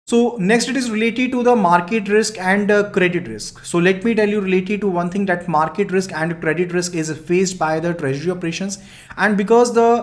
So next it is related to the market risk and credit risk. So let me tell you related to one thing, that market risk and credit risk is faced by the treasury operations, and because the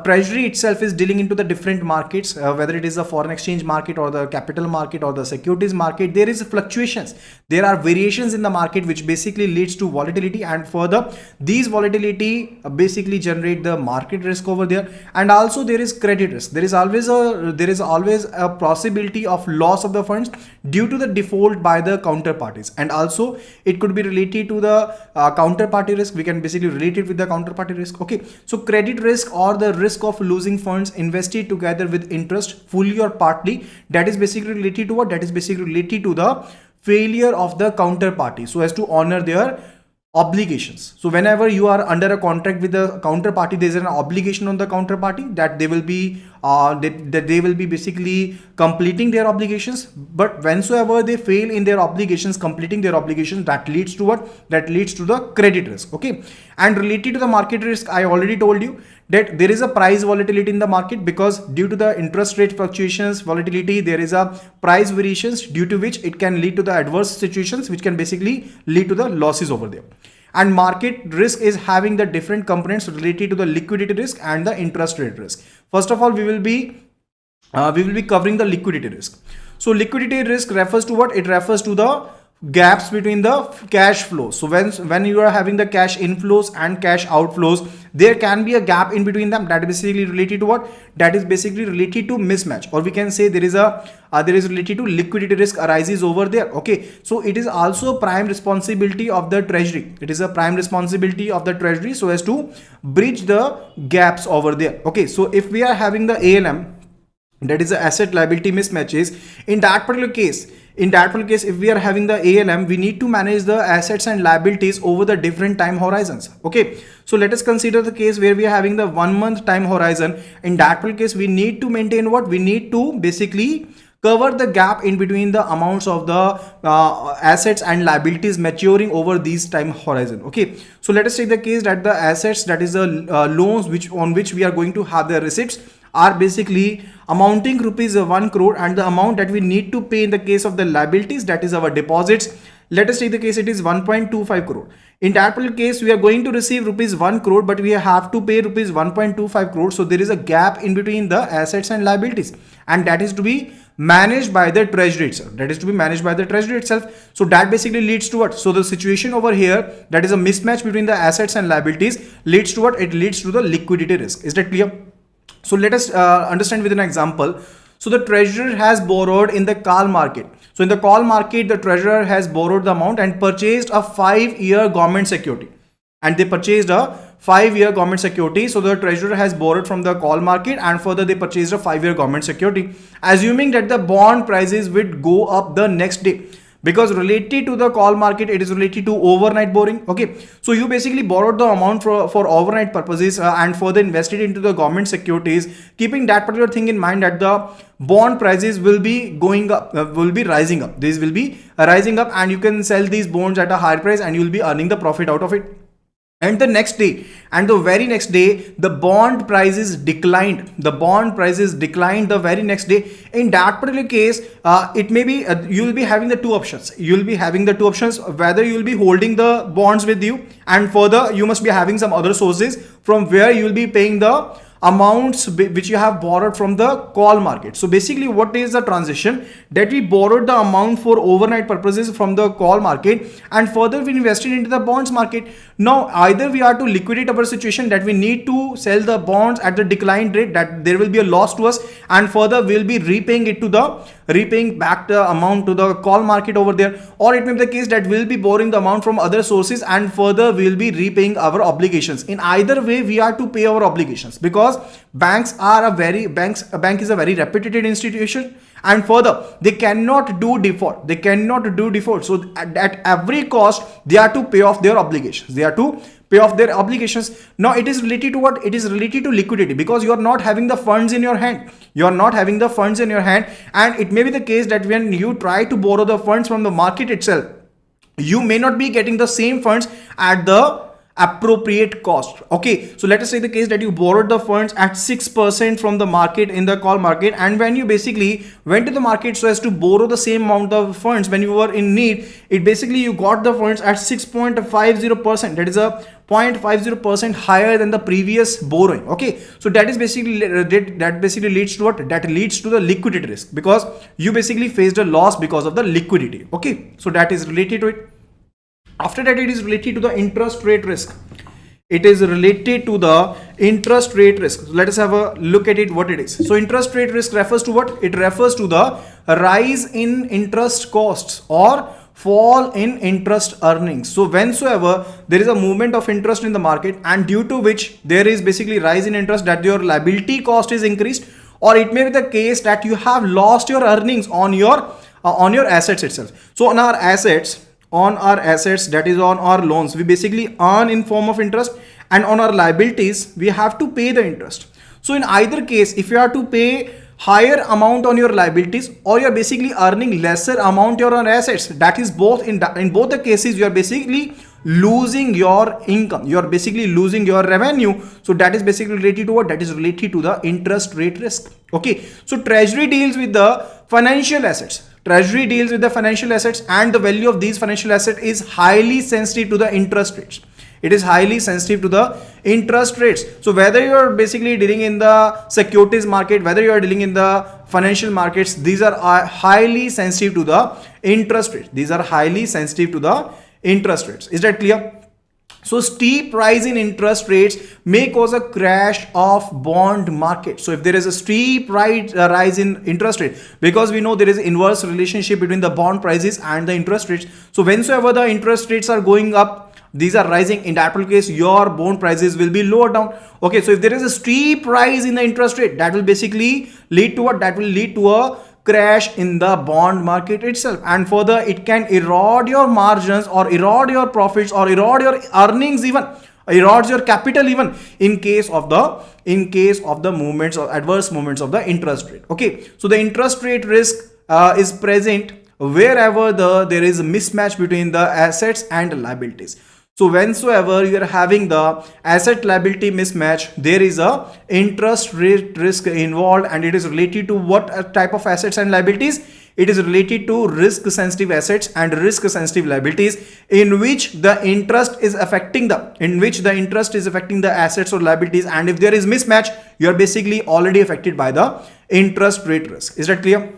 treasury itself is dealing into the different markets, whether it is the foreign exchange market or the capital market or the securities market, there is fluctuations, there are variations in the market which basically leads to volatility, and further these volatility basically generate the market risk over there. And also there is credit risk. There is always a possibility of loss of the funds due to the default by the counterparties, and also it could be related to the counterparty risk. We can basically relate it with the counterparty risk. Okay, so credit risk or the risk of losing funds invested together with interest fully or partly, that is basically related to what? That is basically related to the failure of the counterparty so as to honor their obligations. So whenever you are under a contract with the counterparty, there is an obligation on the counterparty that they will be that they will be basically completing their obligations. But whensoever they fail in their obligations, completing their obligations, that leads to what? That leads to the credit risk. Okay, and related to the market risk, I already told you that there is a price volatility in the market, because due to the interest rate fluctuations volatility, there is a price variations due to which it can lead to the adverse situations which can basically lead to the losses over there. And market risk is having the different components related to the liquidity risk and the interest rate risk. First of all, we will be covering the liquidity risk. So liquidity risk refers to what? It refers to the gaps between the cash flows. So when you are having the cash inflows and cash outflows, there can be a gap in between them. That is basically related to what? That is basically related to mismatch, or we can say there is related to liquidity risk arises over there. Okay, so it is also a prime responsibility of the treasury. It is a prime responsibility of the treasury so as to bridge the gaps over there. Okay, so if we are having the ALM, that is the asset liability mismatches, in that particular case, if we are having the ALM, we need to manage the assets and liabilities over the different time horizons. Okay, so let us consider the case where we are having the 1 month time horizon. In that particular case, we need to maintain what? We need to basically cover the gap in between the amounts of the assets and liabilities maturing over these time horizon. Okay, so let us take the case that the assets, that is the loans on which we are going to have the receipts, are basically amounting rupees 1 crore, and the amount that we need to pay in the case of the liabilities, that is our deposits, let us take the case it is 1.25 crore. In that particular case, we are going to receive rupees 1 crore, but we have to pay rupees 1.25 crore. So there is a gap in between the assets and liabilities, and that is to be managed by the treasury itself. So that basically leads to what? So the situation over here, that is a mismatch between the assets and liabilities, leads to what? It leads to the liquidity risk. Is that clear? So let us understand with an example. So the treasurer has borrowed in the call market. So in the call market, the treasurer has borrowed the amount and purchased a 5-year government security. And they purchased a 5-year government security. So the treasurer has borrowed from the call market, and further they purchased a 5-year government security, assuming that the bond prices would go up the next day. Because related to the call market, it is related to overnight borrowing. Okay, so you basically borrowed the amount for overnight purposes and further invested into the government securities, keeping that particular thing in mind, that the bond prices will be going up, will be rising up. These will be rising up, and you can sell these bonds at a higher price, and you will be earning the profit out of it. And the next day, and the very next day, the bond prices declined. The bond prices declined the very next day. In that particular case, it may be you will be having the two options. You will be having the two options, whether you will be holding the bonds with you, and further you must be having some other sources from where you will be paying the amounts which you have borrowed from the call market. So basically, what is the transition? That we borrowed the amount for overnight purposes from the call market, and further we invested into the bonds market. Now either we are to liquidate our situation, that we need to sell the bonds at the declined rate, that there will be a loss to us, and further we will be repaying back the amount to the call market over there. Or it may be the case that we will be borrowing the amount from other sources, and further we will be repaying our obligations. In either way, we are to pay our obligations, because a bank is a very reputed institution, and further they cannot do default. So at every cost, they are to pay off their obligations. Now it is related to what? It is related to liquidity, because you are not having the funds in your hand. And it may be the case that when you try to borrow the funds from the market itself, you may not be getting the same funds at the appropriate cost. Okay, so let us say the case that you borrowed the funds at 6% from the market in the call market, and when you basically went to the market so as to borrow the same amount of funds when you were in need, it basically you got the funds at 6.50%. That is a 0.50% higher than the previous borrowing. Okay, so that is basically that basically leads to what? That leads to the liquidity risk, because you basically faced a loss because of the liquidity. Okay, so that is related to it. After that, it is related to the interest rate risk. It is related to the interest rate risk. So let us have a look at it, what it is. So interest rate risk refers to what? It refers to the rise in interest costs or fall in interest earnings. So whensoever there is a movement of interest in the market, and due to which there is basically rise in interest, that your liability cost is increased, or it may be the case that you have lost your earnings on your assets itself. So on our assets, that is on our loans, we basically earn in form of interest, and on our liabilities we have to pay the interest. So in either case, if you have to pay higher amount on your liabilities, or you're basically earning lesser amount on your assets, that is both in both the cases you are basically losing your income, you are basically losing your revenue. So that is basically related to what? That is related to the interest rate risk. Okay, so treasury deals with the financial assets. Treasury deals with the financial assets, and the value of these financial assets is highly sensitive to the interest rates. It is highly sensitive to the interest rates. So whether you are basically dealing in the securities market, whether you are dealing in the financial markets, these are highly sensitive to the interest rates. These are highly sensitive to the interest rates. Is that clear? So steep rise in interest rates may cause a crash of bond market. So if there is a steep rise in interest rate, because we know there is inverse relationship between the bond prices and the interest rates. So whensoever the interest rates are going up, these are rising, in that case your bond prices will be lower down. Okay, so if there is a steep rise in the interest rate, that will basically lead to what? That will lead to a crash in the bond market itself, and further it can erode your margins, or erode your profits, or erode your earnings, even erodes your capital, even in case of the movements or adverse movements of the interest rate. Okay, so the interest rate risk is present wherever there is a mismatch between the assets and liabilities. So whensoever you are having the asset liability mismatch, there is a interest rate risk involved, and it is related to what type of assets and liabilities? It is related to risk sensitive assets and risk sensitive liabilities, in which the interest is affecting the assets or liabilities, and if there is mismatch, you are basically already affected by the interest rate risk. Is that clear?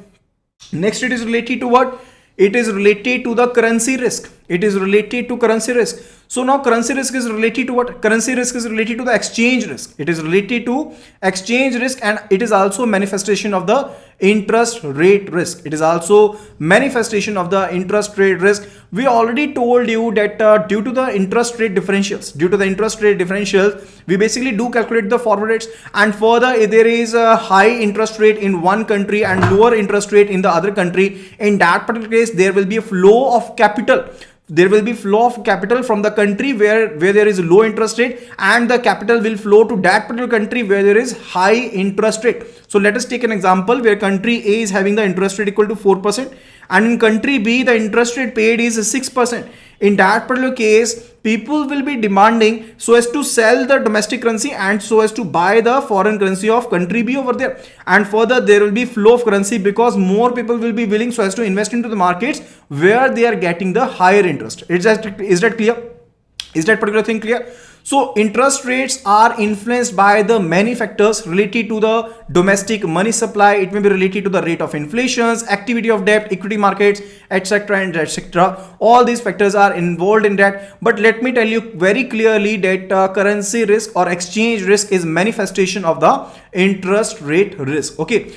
Next, it is related to what? It is related to the currency risk. It is related to currency risk. So now currency risk is related to what? Currency risk is related to the exchange risk. It is related to exchange risk, and it is also manifestation of the interest rate risk. It is also manifestation of the interest rate risk. We already told you that due to the interest rate differentials, we basically do calculate the forward rates, and further if there is a high interest rate in one country and lower interest rate in the other country, in that particular case there will be a flow of capital. There will be flow of capital from the country where there is low interest rate, and the capital will flow to that particular country where there is high interest rate. So let us take an example where country A is having the interest rate equal to 4%, and in country B the interest rate paid is 6%. In that particular case, people will be demanding so as to sell the domestic currency and so as to buy the foreign currency of country B over there. And further, there will be flow of currency because more people will be willing so as to invest into the markets where they are getting the higher interest. Is that clear? Is that particular thing clear? So interest rates are influenced by the many factors related to the domestic money supply. It may be related to the rate of inflations, activity of debt, equity markets, etc. and etc. All these factors are involved in that. But let me tell you very clearly that currency risk or exchange risk is manifestation of the interest rate risk. Okay.